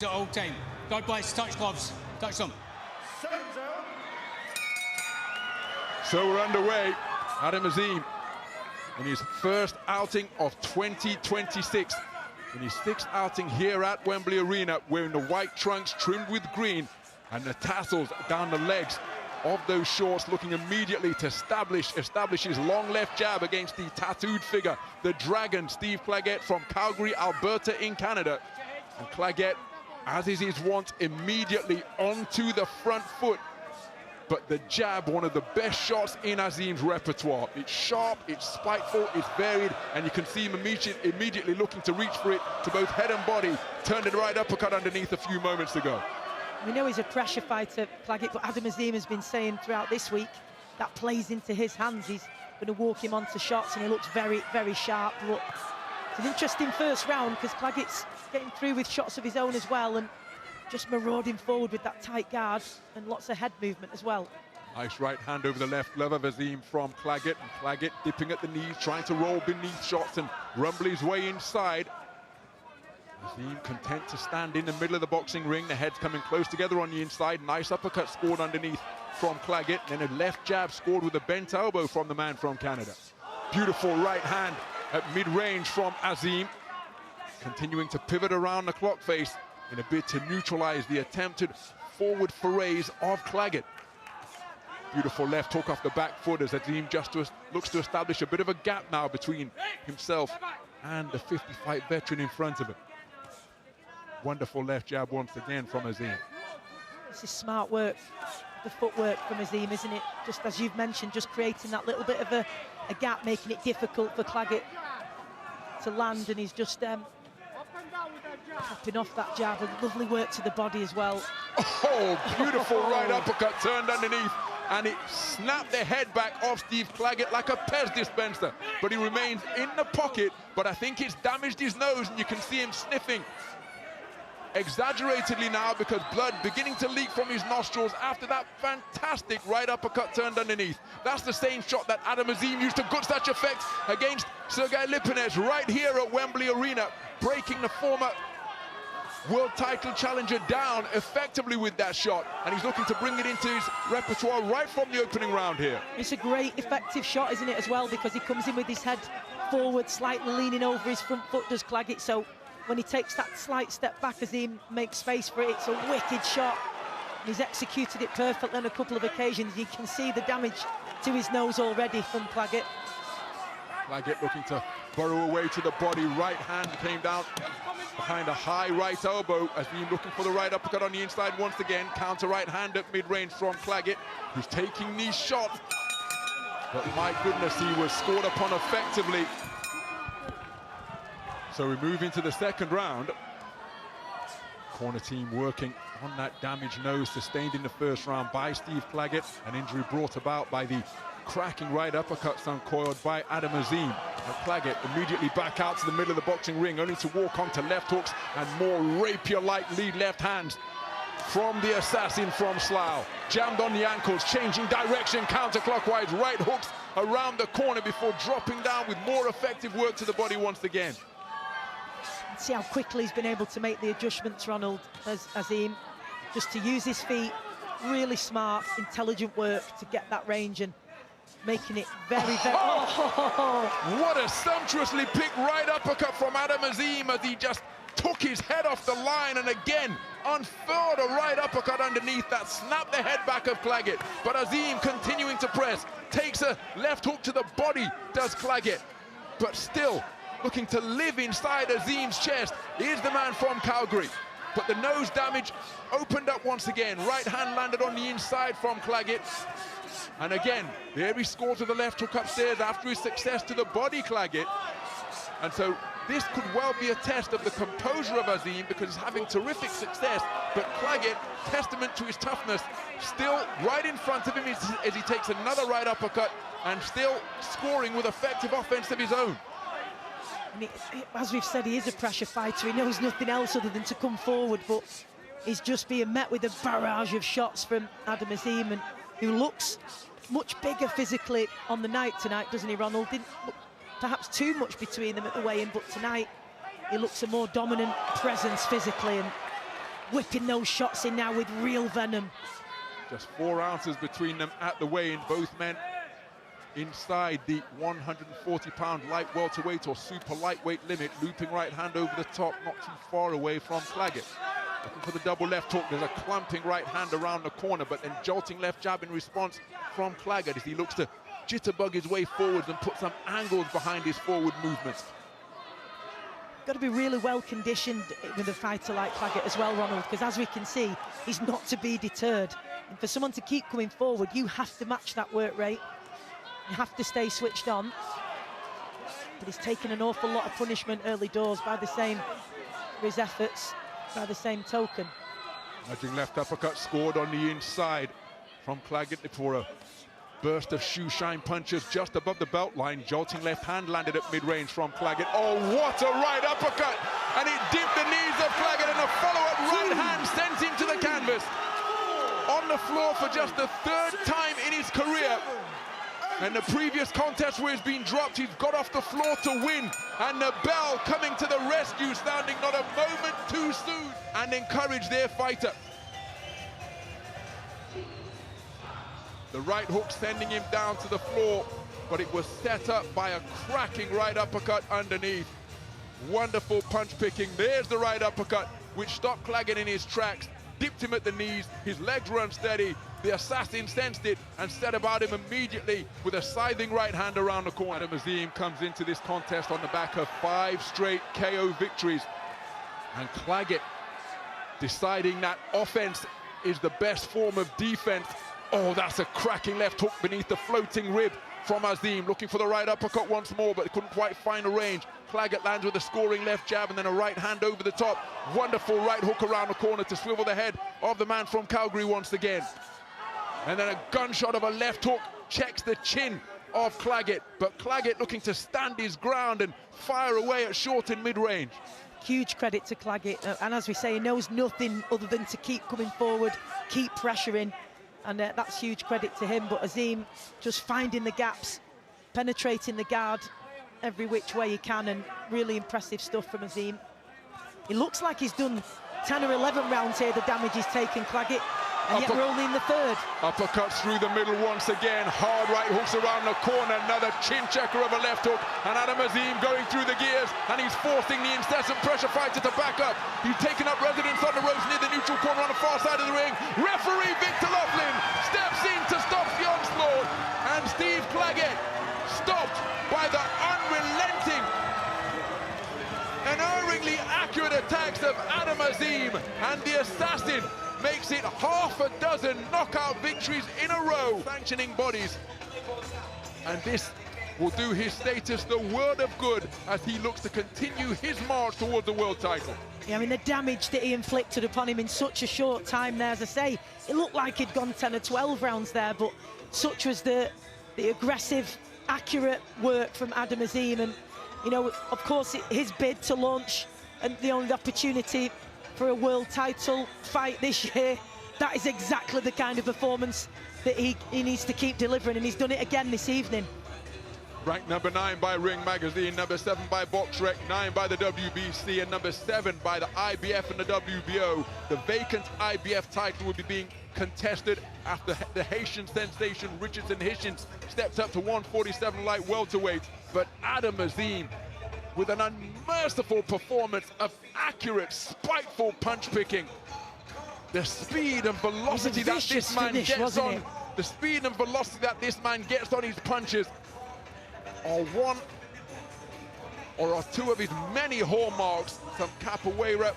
At all time. God bless. Touch gloves. Touch them. So we're underway. Adam Azim in his first outing of 2026. In his sixth outing here at Wembley Arena, wearing the white trunks trimmed with green and the tassels down the legs of those shorts, looking immediately to establish his long left jab against the tattooed figure, the Dragon, Steve Claggett from Calgary, Alberta in Canada. And Claggett, as is his wont, immediately onto the front foot. But the jab, one of the best shots in Azim's repertoire. It's sharp, it's spiteful, it's varied, and you can see him immediately looking to reach for it to both head and body. Turned it right uppercut underneath a few moments ago. We know he's a pressure fighter, Claggett, but Adam Azim has been saying throughout this week that plays into his hands. He's going to walk him onto shots, and he looks very, very sharp. But it's an interesting first round because Cleggett's getting through with shots of his own as well, and just marauding forward with that tight guard and lots of head movement as well. Nice right hand over the left glove of Azim from Claggett, and Claggett dipping at the knees, trying to roll beneath shots and rumble his way inside. Azim content to stand in the middle of the boxing ring, the heads coming close together on the inside. Nice uppercut scored underneath from Claggett, and then a left jab scored with a bent elbow from the man from Canada. Beautiful right hand at mid-range from Azim, continuing to pivot around the clock face in a bid to neutralize the attempted forward forays of Claggett. Beautiful left hook off the back foot as Azim just looks to establish a bit of a gap now between himself and the 50-fight veteran in front of him. Wonderful left jab once again from Azim. This is smart work, the footwork from Azim, isn't it? Just as you've mentioned, just creating that little bit of a gap, making it difficult for Claggett to land, and he's just popping off that jab. And lovely work to the body as well. Oh, beautiful right uppercut turned underneath, and it snapped the head back off Steve Claggett like a Pez dispenser. But he remains in the pocket, but I think it's damaged his nose, and you can see him sniffing exaggeratedly now because blood beginning to leak from his nostrils after that fantastic right uppercut turned underneath. That's the same shot that Adam Azim used to good such effect against Sergei Lipinets right here at Wembley Arena, breaking the former world title challenger down effectively with that shot, and he's looking to bring it into his repertoire right from the opening round here. It's a great effective shot, isn't it, as well, because he comes in with his head forward, slightly leaning over his front foot, does Claggett. So when he takes that slight step back, Azim makes space for it. It's a wicked shot. He's executed it perfectly on a couple of occasions. You can see the damage to his nose already from Claggett. Claggett looking to burrow away to the body. Right hand came down behind a high right elbow. Azim looking for the right uppercut on the inside once again. Counter right hand at mid-range from Claggett, who's taking these shots. But my goodness, he was scored upon effectively. So we move into the second round. Corner team working on that damaged nose sustained in the first round by Steve Claggett, an injury brought about by the cracking right uppercuts uncoiled by Adam Azim. And Claggett immediately back out to the middle of the boxing ring, only to walk onto left hooks and more rapier-like lead left hands from the assassin from Slough. Jammed on the ankles, changing direction, counterclockwise, right hooks around the corner before dropping down with more effective work to the body once again. See how quickly he's been able to make the adjustments, Ronald, as Azim, just to use his feet. Really smart, intelligent work to get that range and making it very, very... Oh! What a sumptuously picked right uppercut from Adam Azim as he just took his head off the line and again unfurled a right uppercut underneath that snapped the head back of Claggett. But Azim continuing to press, takes a left hook to the body, does Claggett, but still looking to live inside Azim's chest is the man from Calgary. But the nose damage opened up once again. Right hand landed on the inside from Claggett. And again, there he scored to the left hook upstairs after his success to the body, Claggett. And so this could well be a test of the composure of Azim because he's having terrific success. But Claggett, testament to his toughness, still right in front of him as he takes another right uppercut and still scoring with effective offense of his own. As we've said, he is a pressure fighter. He knows nothing else other than to come forward, but he's just being met with a barrage of shots from Adam Azim, and who looks much bigger physically on the night tonight, doesn't he, Ronald? Didn't look perhaps too much between them at the weigh-in, but tonight he looks a more dominant presence physically, and whipping those shots in now with real venom. Just 4 ounces between them at the weigh-in. Both men inside the 140-pound light welterweight or super lightweight limit. Looping right hand over the top, not too far away from Claggett. Looking for the double left hook. There's a clumping right hand around the corner, but then jolting left jab in response from Claggett as he looks to jitterbug his way forwards and put some angles behind his forward movements. Got to be really well conditioned with a fighter like Claggett as well, Ronald, because as we can see, he's not to be deterred. And for someone to keep coming forward, you have to match that work rate. You have to stay switched on. But he's taken an awful lot of punishment early doors by the same, for his efforts, by the same token. Nudging left uppercut scored on the inside from Claggett for a burst of shoe shine punches just above the belt line. Jolting left hand landed at mid-range from Claggett. Oh, what a right uppercut! And it dipped the knees of Claggett, and a follow-up right hand sends him to the canvas. On the floor for just the 3rd time in his career. And the previous contest where he's been dropped, he's got off the floor to win. And the bell coming to the rescue, standing not a moment too soon, and encourage their fighter. The right hook sending him down to the floor, but it was set up by a cracking right uppercut underneath. Wonderful punch picking. There's the right uppercut, which stopped Claggett in his tracks, dipped him at the knees. His legs were unsteady. The assassin sensed it and set about him immediately with a scything right hand around the corner. Azim comes into this contest on the back of 5 straight KO victories. And Claggett deciding that offense is the best form of defense. Oh, that's a cracking left hook beneath the floating rib from Azim, looking for the right uppercut once more, but couldn't quite find a range. Claggett lands with a scoring left jab and then a right hand over the top. Wonderful right hook around the corner to swivel the head of the man from Calgary once again. And then a gunshot of a left hook checks the chin of Claggett, but Claggett looking to stand his ground and fire away at short and mid-range. Huge credit to Claggett, and as we say, he knows nothing other than to keep coming forward, keep pressuring. And that's huge credit to him. But Azim just finding the gaps, penetrating the guard every which way he can, and really impressive stuff from Azim. It looks like he's done 10 or 11 rounds here, the damage he's taken, Claggett, and yet we're only in the 3rd. Uppercuts through the middle once again. Hard right hooks around the corner. Another chin checker of a left hook. And Adam Azim going through the gears, and he's forcing the incessant pressure fighter to back up. He's taken up residence on the ropes near the neutral corner on the far side of the ring. Referee Victor Laughlin steps in to stop the onslaught, and Steve Claggett stopped by the unrelenting and unerringly accurate attacks of Adam Azim, and the assassin makes it half a dozen knockout victories in a row, sanctioning bodies. And this will do his status the world of good as he looks to continue his march towards the world title. Yeah, I mean, the damage that he inflicted upon him in such a short time there, as I say, it looked like he'd gone 10 or 12 rounds there, but such was the aggressive, accurate work from Adam Azim. And, you know, of course, his bid to launch and the only opportunity for a world title fight this year, that is exactly the kind of performance that he needs to keep delivering, and he's done it again this evening. Ranked number 9 by Ring Magazine, number 7 by BoxRec, 9 by the WBC, and number 7 by the IBF and the WBO. The vacant IBF title will be being contested after the Haitian sensation Richardson Hitchens stepped up to 147 light welterweight. But Adam Azim, with an unmerciful performance of accurate, spiteful punch picking. The speed and velocity that this man gets on, the speed and velocity that this man gets on his punches are one or two of his many hallmarks. Some capoeira